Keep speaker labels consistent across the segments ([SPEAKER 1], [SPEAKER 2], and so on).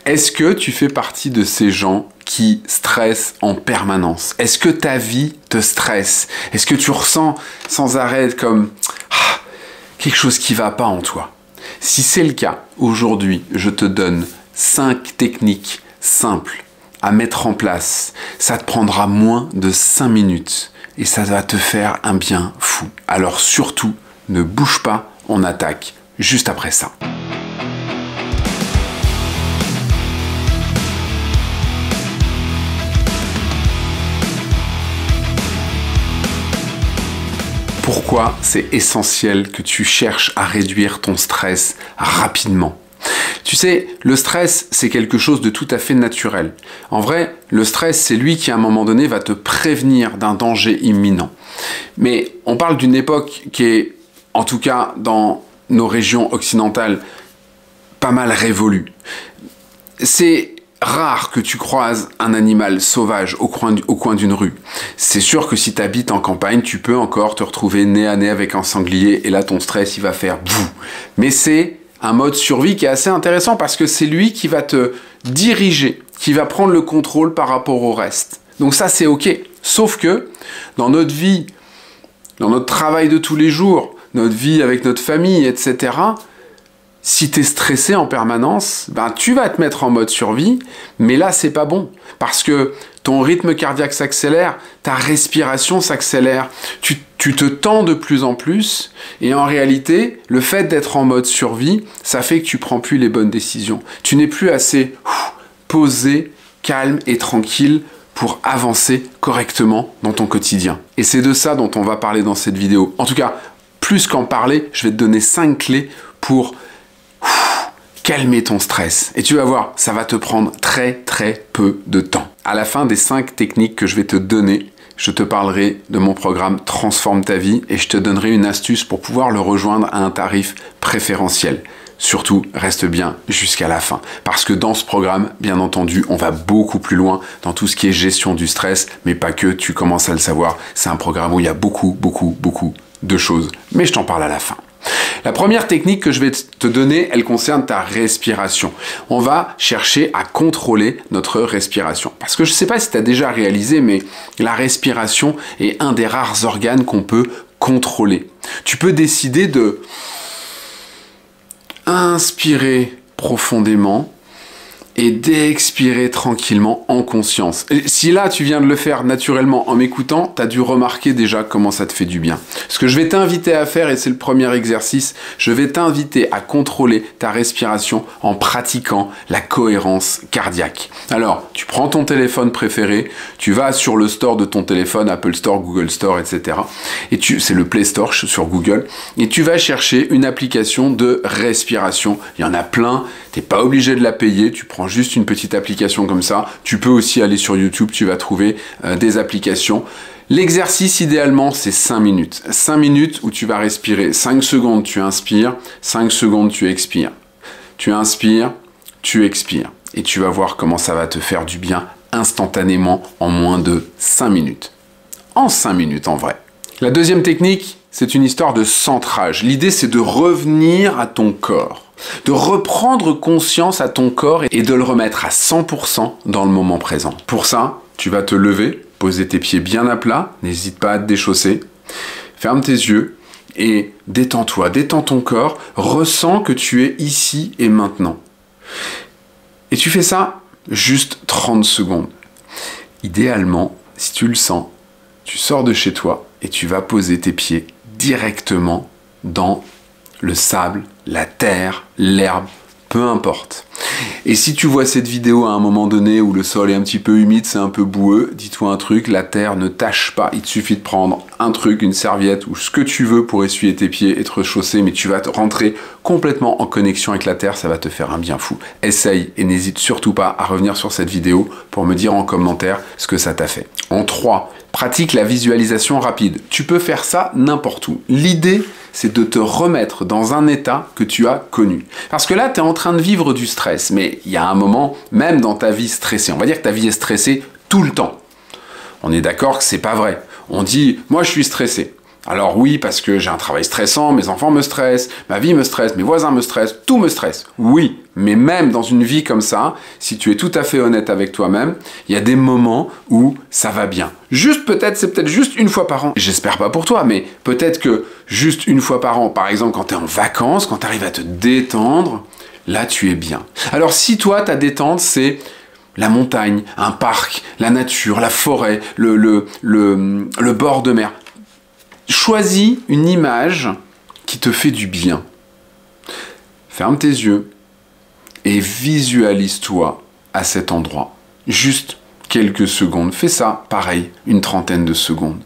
[SPEAKER 1] Est-ce que tu fais partie de ces gens qui stressent en permanence? Est-ce que ta vie te stresse? Est-ce que tu ressens sans arrêt comme quelque chose qui va pas en toi? Si c'est le cas, aujourd'hui, je te donne 5 techniques simples à mettre en place. Ça te prendra moins de 5 minutes et ça va te faire un bien fou. Alors surtout, ne bouge pas, on attaque juste après ça. Pourquoi c'est essentiel que tu cherches à réduire ton stress rapidement? Tu sais, le stress, c'est quelque chose de tout à fait naturel. En vrai, le stress, c'est lui qui, à un moment donné, va te prévenir d'un danger imminent. Mais on parle d'une époque qui est, en tout cas dans nos régions occidentales, pas mal révolue. C'est rare que tu croises un animal sauvage au coin d'une rue. C'est sûr que si tu habites en campagne, tu peux encore te retrouver nez à nez avec un sanglier et là ton stress il va faire bouh. Mais c'est un mode survie qui est assez intéressant parce que c'est lui qui va te diriger, qui va prendre le contrôle par rapport au reste. Donc ça c'est ok. Sauf que dans notre vie, dans notre travail de tous les jours, notre vie avec notre famille, etc., si tu es stressé en permanence, ben tu vas te mettre en mode survie, mais là, c'est pas bon. Parce que ton rythme cardiaque s'accélère, ta respiration s'accélère, tu te tends de plus en plus, et en réalité, le fait d'être en mode survie, ça fait que tu prends plus les bonnes décisions. Tu n'es plus assez posé, calme et tranquille pour avancer correctement dans ton quotidien. Et c'est de ça dont on va parler dans cette vidéo. En tout cas, plus qu'en parler, je vais te donner 5 clés pour calmer ton stress. Et tu vas voir, ça va te prendre très peu de temps. À la fin des 5 techniques que je vais te donner, je te parlerai de mon programme Transforme ta vie et je te donnerai une astuce pour pouvoir le rejoindre à un tarif préférentiel. Surtout, reste bien jusqu'à la fin. Parce que dans ce programme, bien entendu, on va beaucoup plus loin dans tout ce qui est gestion du stress, mais pas que, tu commences à le savoir. C'est un programme où il y a beaucoup de choses. Mais je t'en parle à la fin. La première technique que je vais te donner, elle concerne ta respiration. On va chercher à contrôler notre respiration. Parce que je ne sais pas si tu as déjà réalisé, mais la respiration est un des rares organes qu'on peut contrôler. Tu peux décider de inspirer profondément et d'expirer tranquillement en conscience. Et si là, tu viens de le faire naturellement en m'écoutant, tu as dû remarquer déjà comment ça te fait du bien. Ce que je vais t'inviter à faire, et c'est le premier exercice, je vais t'inviter à contrôler ta respiration en pratiquant la cohérence cardiaque. Alors, tu prends ton téléphone préféré, tu vas sur le store de ton téléphone, Apple Store, Google Store, etc. Et c'est le Play Store sur Google, et tu vas chercher une application de respiration. Il y en a plein, tu n'es pas obligé de la payer, tu prends juste une petite application comme ça. Tu peux aussi aller sur YouTube, tu vas trouver des applications. L'exercice idéalement, c'est 5 minutes. 5 minutes où tu vas respirer. 5 secondes, tu inspires. 5 secondes, tu expires. Tu inspires, tu expires. Et tu vas voir comment ça va te faire du bien instantanément en moins de 5 minutes. En 5 minutes en vrai. La deuxième technique, c'est une histoire de centrage. L'idée, c'est de revenir à ton corps. De reprendre conscience à ton corps et de le remettre à 100% dans le moment présent. Pour ça, tu vas te lever, poser tes pieds bien à plat, n'hésite pas à te déchausser, ferme tes yeux et détends-toi, détends ton corps, ressens que tu es ici et maintenant. Et tu fais ça juste 30 secondes. Idéalement, si tu le sens, tu sors de chez toi et tu vas poser tes pieds directement dans le sable, la terre, l'herbe, peu importe. Et si tu vois cette vidéo à un moment donné où le sol est un petit peu humide, c'est un peu boueux, dis-toi un truc, la terre ne tâche pas. Il te suffit de prendre un truc, une serviette ou ce que tu veux pour essuyer tes pieds et te rechausser, mais tu vas te rentrer complètement en connexion avec la terre, ça va te faire un bien fou. Essaye et n'hésite surtout pas à revenir sur cette vidéo pour me dire en commentaire ce que ça t'a fait. En 3, pratique la visualisation rapide. Tu peux faire ça n'importe où. L'idée, c'est de te remettre dans un état que tu as connu. Parce que là, tu es en train de vivre du stress, mais il y a un moment, même dans ta vie stressée, on va dire que ta vie est stressée tout le temps. On est d'accord que c'est pas vrai. On dit, moi je suis stressé. Alors oui, parce que j'ai un travail stressant, mes enfants me stressent, ma vie me stresse, mes voisins me stressent, tout me stresse. Oui, mais même dans une vie comme ça, si tu es tout à fait honnête avec toi-même, il y a des moments où ça va bien. Juste peut-être, c'est peut-être juste une fois par an. J'espère pas pour toi, mais peut-être que juste une fois par an, par exemple quand tu es en vacances, quand tu arrives à te détendre, là tu es bien. Alors si toi, ta détente, c'est la montagne, un parc, la nature, la forêt, le bord de mer, choisis une image qui te fait du bien. Ferme tes yeux et visualise-toi à cet endroit. Juste quelques secondes. Fais ça, pareil, une trentaine de secondes.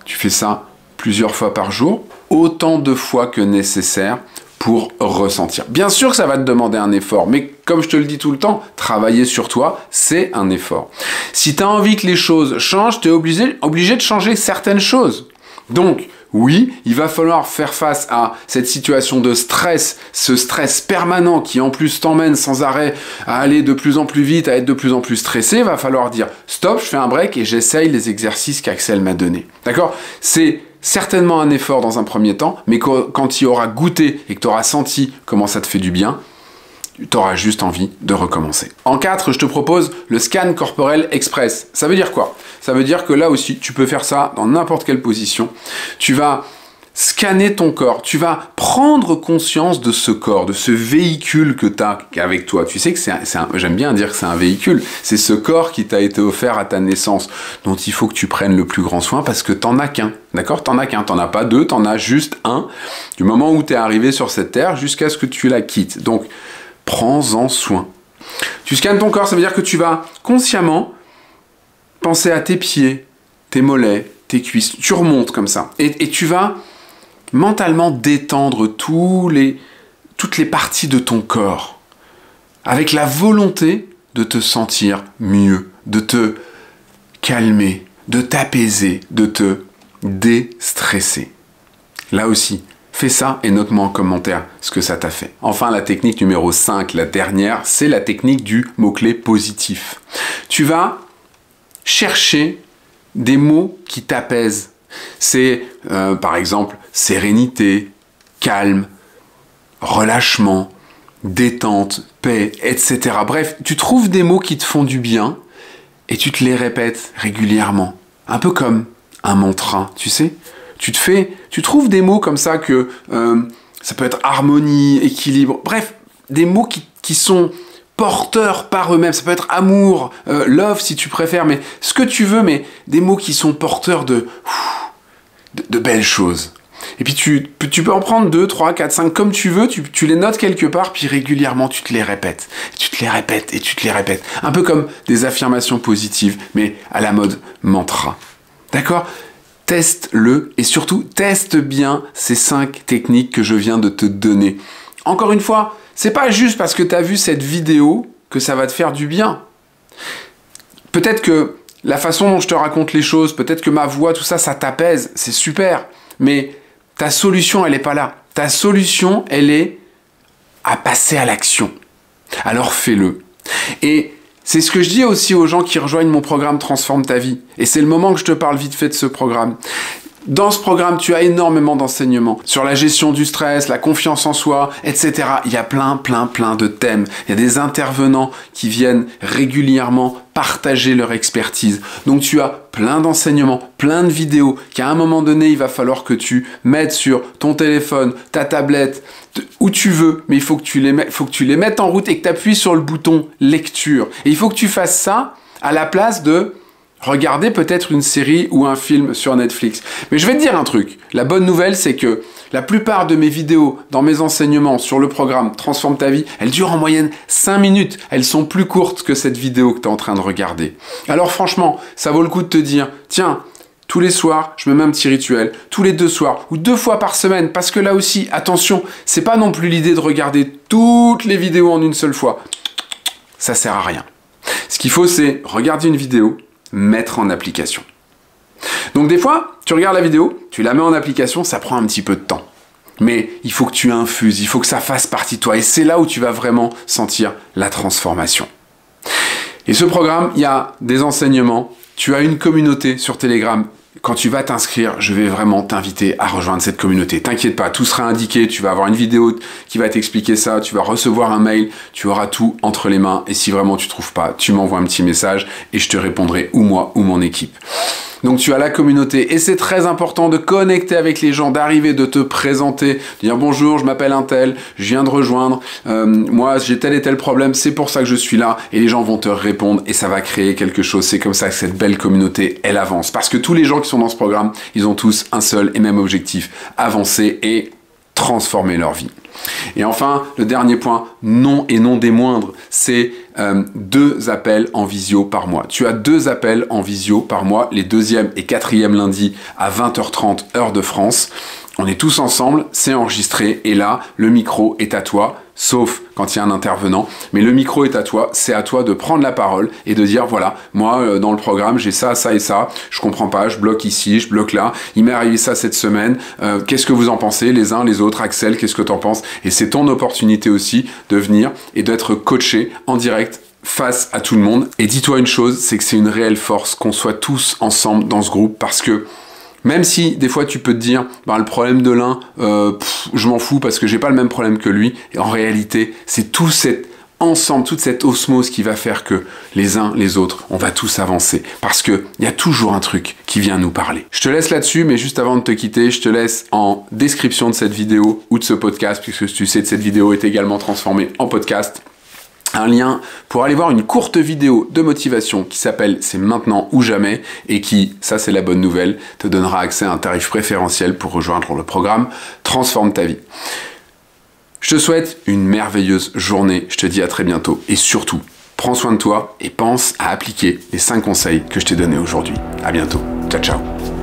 [SPEAKER 1] Tu fais ça plusieurs fois par jour, autant de fois que nécessaire pour ressentir. Bien sûr que ça va te demander un effort, mais comme je te le dis tout le temps, travailler sur toi, c'est un effort. Si tu as envie que les choses changent, tu es obligé de changer certaines choses. Donc, oui, il va falloir faire face à cette situation de stress, ce stress permanent qui en plus t'emmène sans arrêt à aller de plus en plus vite, à être de plus en plus stressé. Il va falloir dire stop, je fais un break et j'essaye les exercices qu'Axel m'a donnés. D'accord ? C'est certainement un effort dans un premier temps, mais quand tu auras goûté et que tu auras senti comment ça te fait du bien, tu auras juste envie de recommencer. En 4, je te propose le scan corporel express. Ça veut dire quoi ? Ça veut dire que là aussi, tu peux faire ça dans n'importe quelle position. Tu vas scanner ton corps, tu vas prendre conscience de ce corps, de ce véhicule que tu as avec toi. Tu sais que j'aime bien dire que c'est un véhicule, c'est ce corps qui t'a été offert à ta naissance, dont il faut que tu prennes le plus grand soin parce que t'en as qu'un, d'accord ? T'en as qu'un, t'en as pas deux, t'en as juste un, du moment où t'es arrivé sur cette terre jusqu'à ce que tu la quittes. Donc, prends-en soin. Tu scannes ton corps, ça veut dire que tu vas consciemment penser à tes pieds, tes mollets, tes cuisses. Tu remontes comme ça. Et tu vas mentalement détendre toutes les parties de ton corps avec la volonté de te sentir mieux, de te calmer, de t'apaiser, de te déstresser. Là aussi, fais ça et note-moi en commentaire ce que ça t'a fait. Enfin, la technique numéro 5, la dernière, c'est la technique du mot-clé positif. Tu vas chercher des mots qui t'apaisent. C'est, par exemple, sérénité, calme, relâchement, détente, paix, etc. Bref, tu trouves des mots qui te font du bien et tu te les répètes régulièrement. Un peu comme un mantra, tu sais ? Tu trouves des mots comme ça que ça peut être harmonie, équilibre, bref, des mots qui sont porteurs par eux-mêmes. Ça peut être amour, love si tu préfères, mais ce que tu veux, mais des mots qui sont porteurs de belles choses. Et puis tu peux en prendre 2, 3, 4, 5, comme tu veux, tu les notes quelque part, puis régulièrement tu te les répètes. Tu te les répètes et tu te les répètes. Un peu comme des affirmations positives, mais à la mode mantra. D'accord ? Teste-le et surtout teste bien ces 5 techniques que je viens de te donner. Encore une fois, c'est pas juste parce que tu as vu cette vidéo que ça va te faire du bien. Peut-être que la façon dont je te raconte les choses, peut-être que ma voix, tout ça, ça t'apaise, c'est super. Mais ta solution, elle n'est pas là. Ta solution, elle est à passer à l'action. Alors fais-le. Et c'est ce que je dis aussi aux gens qui rejoignent mon programme Transforme ta vie. Et c'est le moment que je te parle vite fait de ce programme. Dans ce programme, tu as énormément d'enseignements sur la gestion du stress, la confiance en soi, etc. Il y a plein de thèmes. Il y a des intervenants qui viennent régulièrement partager leur expertise. Donc tu as plein d'enseignements, plein de vidéos qu'à un moment donné, il va falloir que tu mettes sur ton téléphone, ta tablette, où tu veux, mais il faut que tu les mettes en route et que tu appuies sur le bouton lecture. Et il faut que tu fasses ça à la place de regarder peut-être une série ou un film sur Netflix. Mais je vais te dire un truc. La bonne nouvelle, c'est que la plupart de mes vidéos dans mes enseignements sur le programme Transforme ta vie, elles durent en moyenne 5 minutes. Elles sont plus courtes que cette vidéo que tu es en train de regarder. Alors franchement, ça vaut le coup de te dire, tiens, tous les soirs, je me mets un petit rituel, tous les 2 soirs ou 2 fois par semaine, parce que là aussi, attention, c'est pas non plus l'idée de regarder toutes les vidéos en une seule fois. Ça sert à rien. Ce qu'il faut, c'est regarder une vidéo, mettre en application. Donc des fois, tu regardes la vidéo, tu la mets en application, ça prend un petit peu de temps. Mais il faut que tu infuses, il faut que ça fasse partie de toi. Et c'est là où tu vas vraiment sentir la transformation. Et ce programme, il y a des enseignements. Tu as une communauté sur Telegram quand tu vas t'inscrire, je vais vraiment t'inviter à rejoindre cette communauté. T'inquiète pas, tout sera indiqué, tu vas avoir une vidéo qui va t'expliquer ça, tu vas recevoir un mail, tu auras tout entre les mains et si vraiment tu trouves pas, tu m'envoies un petit message et je te répondrai ou moi ou mon équipe. Donc tu as la communauté et c'est très important de connecter avec les gens, d'arriver, de te présenter, de dire bonjour, je m'appelle un tel, je viens de rejoindre, moi j'ai tel et tel problème, c'est pour ça que je suis là et les gens vont te répondre et ça va créer quelque chose. C'est comme ça que cette belle communauté, elle avance. Parce que tous les gens qui sont dans ce programme, ils ont tous un seul et même objectif, avancer et transformer leur vie. Et enfin, le dernier point, non et non des moindres, c'est 2 appels en visio par mois. Tu as 2 appels en visio par mois, les 2e et 4e lundis à 20h30 heure de France. On est tous ensemble, c'est enregistré et là, le micro est à toi, sauf quand il y a un intervenant, mais le micro est à toi, c'est à toi de prendre la parole et de dire voilà, moi dans le programme j'ai ça, ça et ça, je comprends pas, je bloque ici, je bloque là, il m'est arrivé ça cette semaine, qu'est-ce que vous en pensez les uns, les autres, Axel, qu'est-ce que t'en penses? Et c'est ton opportunité aussi de venir et d'être coaché en direct face à tout le monde. Et dis-toi une chose, c'est que c'est une réelle force qu'on soit tous ensemble dans ce groupe parce que même si des fois tu peux te dire bah, le problème de l'un, je m'en fous parce que j'ai pas le même problème que lui. Et en réalité, c'est tout cet ensemble, toute cette osmose qui va faire que les uns, les autres, on va tous avancer. Parce qu'il y a toujours un truc qui vient nous parler. Je te laisse là-dessus, mais juste avant de te quitter, je te laisse en description de cette vidéo ou de ce podcast, puisque tu sais que cette vidéo est également transformée en podcast. Un lien pour aller voir une courte vidéo de motivation qui s'appelle « C'est maintenant ou jamais » et qui, ça c'est la bonne nouvelle, te donnera accès à un tarif préférentiel pour rejoindre le programme Transforme ta vie. Je te souhaite une merveilleuse journée, je te dis à très bientôt et surtout, prends soin de toi et pense à appliquer les 5 conseils que je t'ai donnés aujourd'hui. À bientôt, ciao ciao.